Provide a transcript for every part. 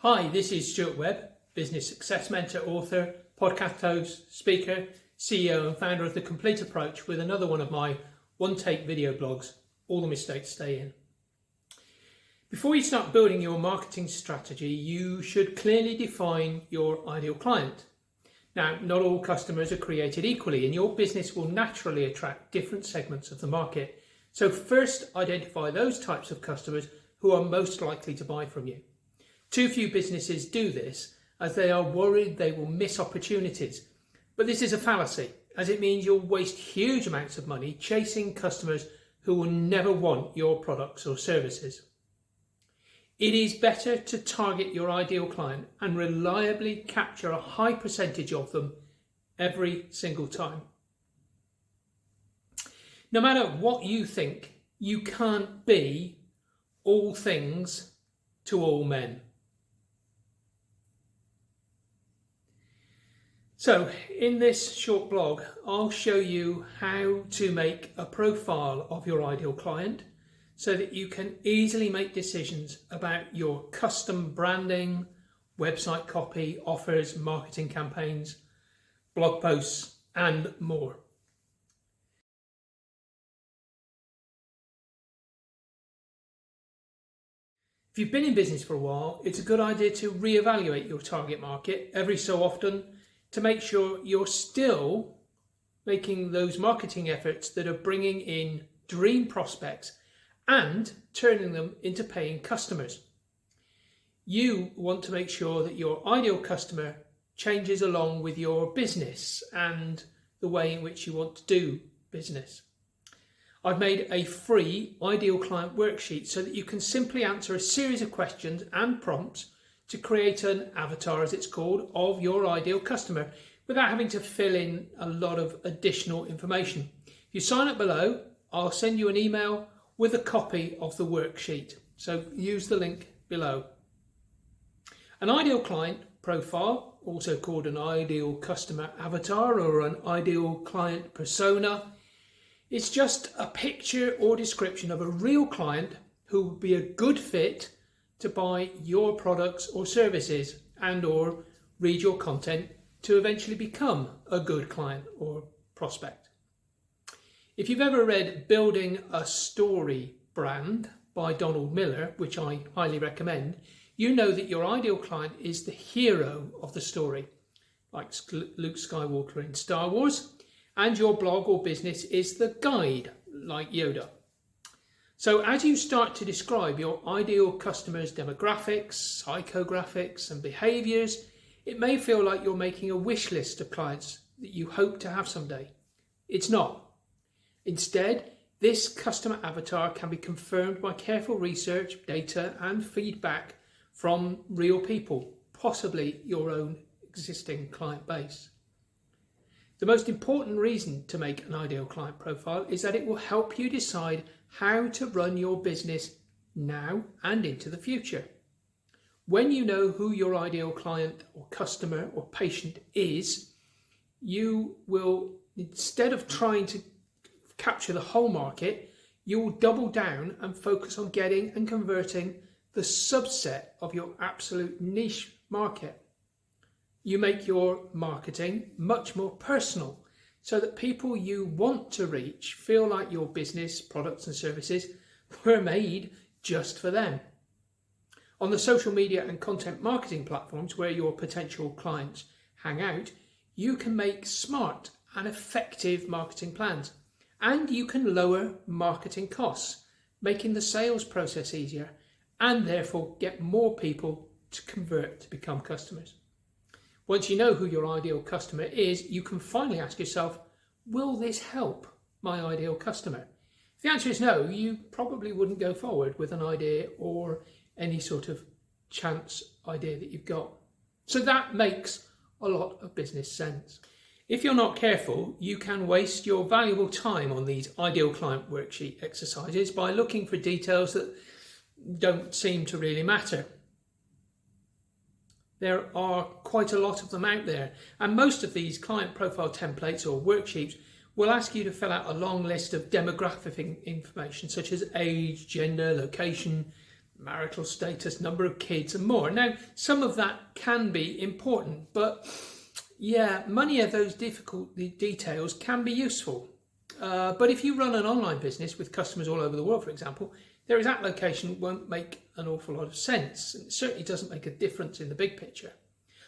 Hi, this is Stuart Webb, business success mentor, author, podcast host, speaker, CEO and founder of The Complete Approach, with another one of my one-take video blogs, All the Mistakes Stay In. Before you start building your marketing strategy, you should clearly define your ideal client. Now, not all customers are created equally, and your business will naturally attract different segments of the market. So first, identify those types of customers who are most likely to buy from you. Too few businesses do this, as they are worried they will miss opportunities. But this is a fallacy, as it means you'll waste huge amounts of money chasing customers who will never want your products or services. It is better to target your ideal client and reliably capture a high percentage of them every single time. No matter what you think, you can't be all things to all men. So in this short blog, I'll show you how to make a profile of your ideal client so that you can easily make decisions about your custom branding, website copy, offers, marketing campaigns, blog posts, and more. If you've been in business for a while, it's a good idea to reevaluate your target market every so often to make sure you're still making those marketing efforts that are bringing in dream prospects and turning them into paying customers. You want to make sure that your ideal customer changes along with your business and the way in which you want to do business. I've made a free ideal client worksheet so that you can simply answer a series of questions and prompts to create an avatar, as it's called, of your ideal customer without having to fill in a lot of additional information. If you sign up below, I'll send you an email with a copy of the worksheet. So use the link below. An ideal client profile, also called an ideal customer avatar or an ideal client persona, it's just a picture or description of a real client who would be a good fit to buy your products or services and or read your content to eventually become a good client or prospect. If you've ever read Building a Story Brand by Donald Miller, which I highly recommend, you know that your ideal client is the hero of the story, like Luke Skywalker in Star Wars, and your blog or business is the guide, like Yoda. So as you start to describe your ideal customer's demographics, psychographics and behaviours, it may feel like you're making a wish list of clients that you hope to have someday. It's not. Instead, this customer avatar can be confirmed by careful research, data and feedback from real people, possibly your own existing client base. The most important reason to make an ideal client profile is that it will help you decide how to run your business now and into the future. When you know who your ideal client or customer or patient is, you will, instead of trying to capture the whole market, you will double down and focus on getting and converting the subset of your absolute niche market. You make your marketing much more personal so that people you want to reach feel like your business, products and services were made just for them. On the social media and content marketing platforms where your potential clients hang out, you can make smart and effective marketing plans, and you can lower marketing costs, making the sales process easier and therefore get more people to convert to become customers. Once you know who your ideal customer is, you can finally ask yourself, will this help my ideal customer? If the answer is no, you probably wouldn't go forward with an idea or any sort of chance idea that you've got. So that makes a lot of business sense. If you're not careful, you can waste your valuable time on these ideal client worksheet exercises by looking for details that don't seem to really matter. There are quite a lot of them out there, and most of these client profile templates or worksheets will ask you to fill out a long list of demographic information such as age, gender, location, marital status, number of kids and more. Now, some of that can be important, but yeah, many of those difficult details can be useful. But if you run an online business with customers all over the world, for example, their exact location won't make an awful lot of sense. And it certainly doesn't make a difference in the big picture.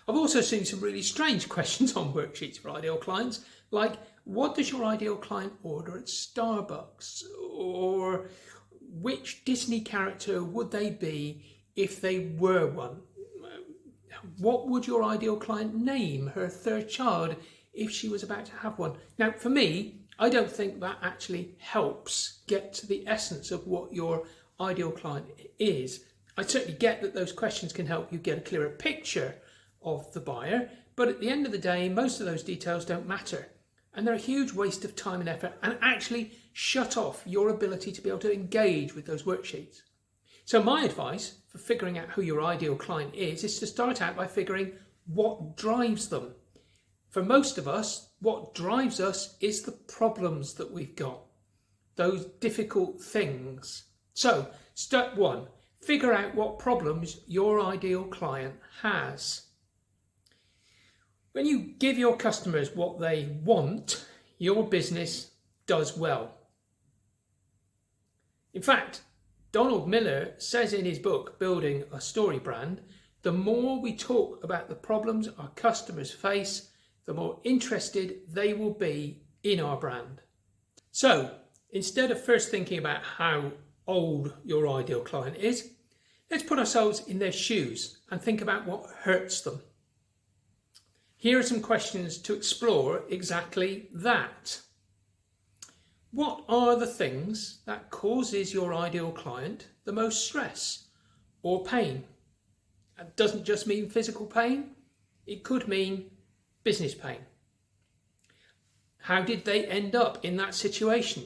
I've also seen some really strange questions on worksheets for ideal clients, like what does your ideal client order at Starbucks? Or which Disney character would they be if they were one? What would your ideal client name her third child if she was about to have one? Now, for me, I don't think that actually helps get to the essence of what your ideal client is. I certainly get that those questions can help you get a clearer picture of the buyer, but at the end of the day, most of those details don't matter. And they're a huge waste of time and effort and actually shut off your ability to be able to engage with those worksheets. So my advice for figuring out who your ideal client is to start out by figuring what drives them. For most of us, what drives us is the problems that we've got, those difficult things. So step one, figure out what problems your ideal client has. When you give your customers what they want, your business does well. In fact, Donald Miller says in his book, Building a Story Brand, the more we talk about the problems our customers face, the more interested they will be in our brand. So, instead of first thinking about how old your ideal client is, let's put ourselves in their shoes and think about what hurts them. Here are some questions to explore exactly that. What are the things that causes your ideal client the most stress or pain? That doesn't just mean physical pain, it could mean business pain. How did they end up in that situation?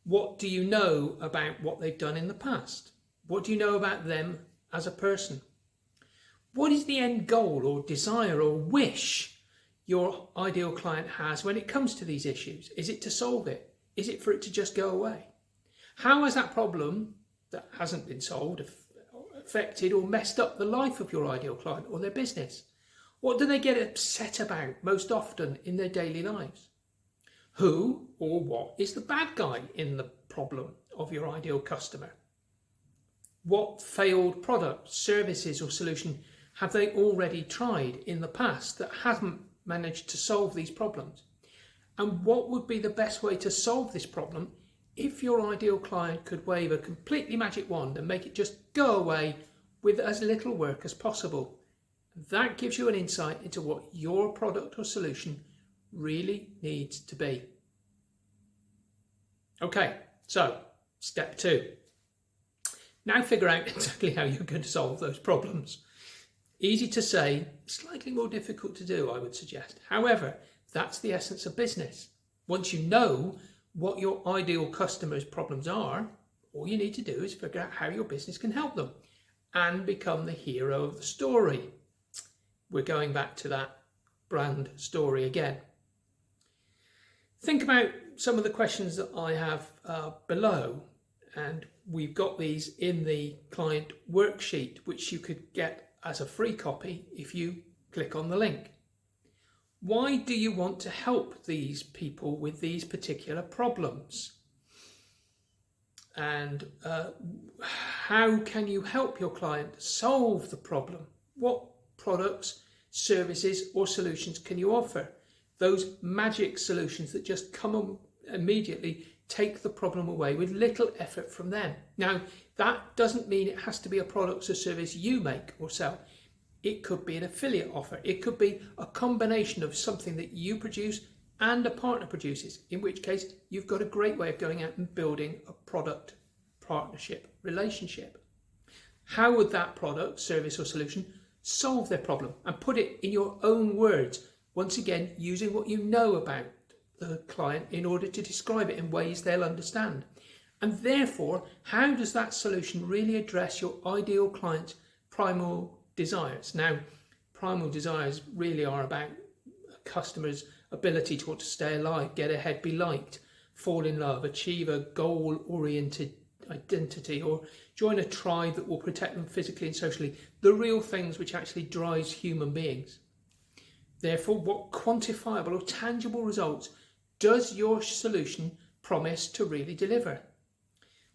What do you know about what they've done in the past? What do you know about them as a person? What is the end goal or desire or wish your ideal client has when it comes to these issues? Is it to solve it? Is it for it to just go away? How has that problem that hasn't been solved affected or messed up the life of your ideal client or their business? What do they get upset about most often in their daily lives? Who or what is the bad guy in the problem of your ideal customer? What failed product, services or solution have they already tried in the past that hasn't managed to solve these problems? And what would be the best way to solve this problem if your ideal client could wave a completely magic wand and make it just go away with as little work as possible? That gives you an insight into what your product or solution really needs to be. Okay, so step two. Now figure out exactly how you're going to solve those problems. Easy to say, slightly more difficult to do, I would suggest. However, that's the essence of business. Once you know what your ideal customers' problems are, all you need to do is figure out how your business can help them and become the hero of the story. We're going back to that brand story again. Think about some of the questions that I have below, and we've got these in the client worksheet, which you could get as a free copy if you click on the link. Why do you want to help these people with these particular problems? And how can you help your client solve the problem? What products, services or solutions can you offer? Those magic solutions that just come immediately, take the problem away with little effort from them. Now, that doesn't mean it has to be a product or service you make or sell. It could be an affiliate offer. It could be a combination of something that you produce and a partner produces, in which case you've got a great way of going out and building a product partnership relationship. How would that product, service or solution solve their problem? And put it in your own words, once again using what you know about the client in order to describe it in ways they'll understand. And therefore, how does that solution really address your ideal client's primal desires? Now, primal desires really are about a customer's ability to want to stay alive, get ahead, be liked, fall in love, achieve a goal-oriented identity, or join a tribe that will protect them physically and socially. The real things which actually drives human beings. Therefore, what quantifiable or tangible results does your solution promise to really deliver?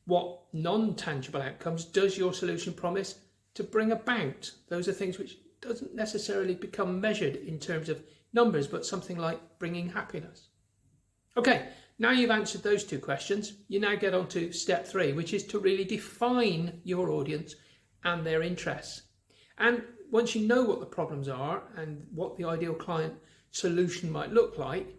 What non-tangible outcomes does your solution promise to bring about? Those are things which doesn't necessarily become measured in terms of numbers, but something like bringing happiness. Okay, now you've answered those two questions, you now get on to step 3, which is to really define your audience and their interests. And once you know what the problems are and what the ideal client solution might look like,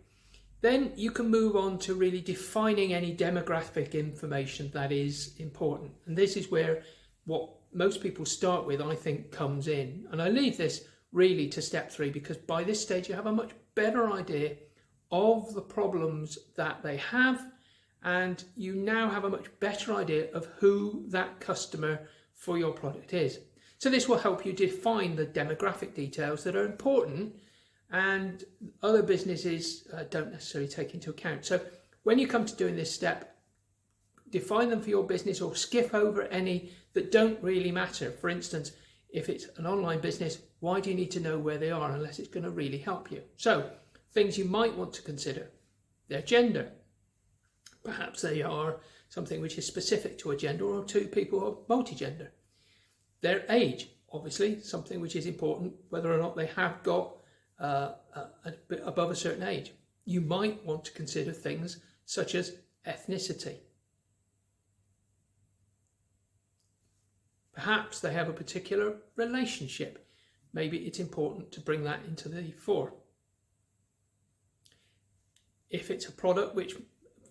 then you can move on to really defining any demographic information that is important. And this is where what most people start with, I think, comes in. And I leave this really to step 3, because by this stage you have a much better idea of the problems that they have, and you now have a much better idea of who that customer for your product is. So this will help you define the demographic details that are important and other businesses don't necessarily take into account. So when you come to doing this step, define them for your business or skip over any that don't really matter. For instance, if it's an online business, why do you need to know where they are unless it's going to really help you? So things you might want to consider: their gender. Perhaps they are something which is specific to a gender or to people who are multi-gender. Their age, obviously, something which is important, whether or not they have got above a certain age. You might want to consider things such as ethnicity. Perhaps they have a particular relationship. Maybe it's important to bring that into the fore. If it's a product which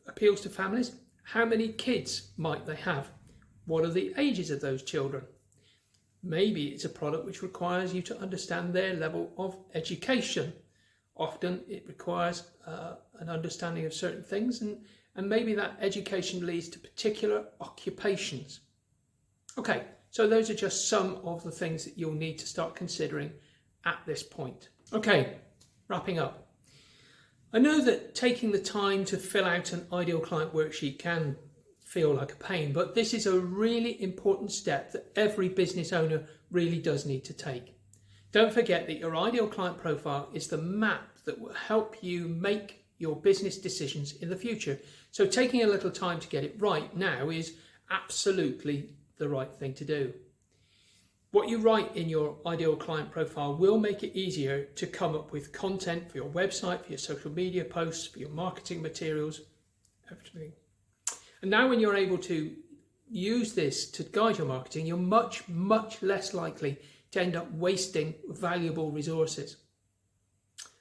appeals to families, how many kids might they have? What are the ages of those children? Maybe it's a product which requires you to understand their level of education. Often it requires an understanding of certain things, and maybe that education leads to particular occupations. Okay, so those are just some of the things that you'll need to start considering at this point. Okay, wrapping up. I know that taking the time to fill out an ideal client worksheet can feel like a pain, but this is a really important step that every business owner really does need to take. Don't forget that your ideal client profile is the map that will help you make your business decisions in the future. So taking a little time to get it right now is absolutely the right thing to do. What you write in your ideal client profile will make it easier to come up with content for your website, for your social media posts, for your marketing materials, everything. And now when you're able to use this to guide your marketing, you're much, much less likely to end up wasting valuable resources.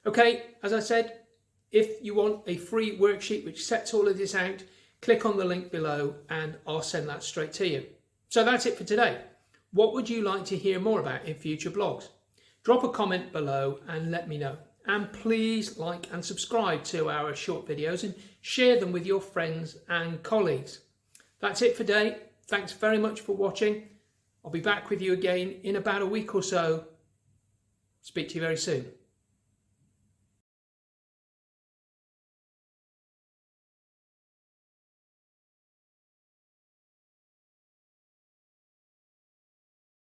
Okay, as I said, if you want a free worksheet which sets all of this out, click on the link below and I'll send that straight to you. So that's it for today. What would you like to hear more about in future blogs? Drop a comment below and let me know. And please like and subscribe to our short videos and share them with your friends and colleagues. That's it for today. Thanks very much for watching. I'll be back with you again in about a week or so. Speak to you very soon.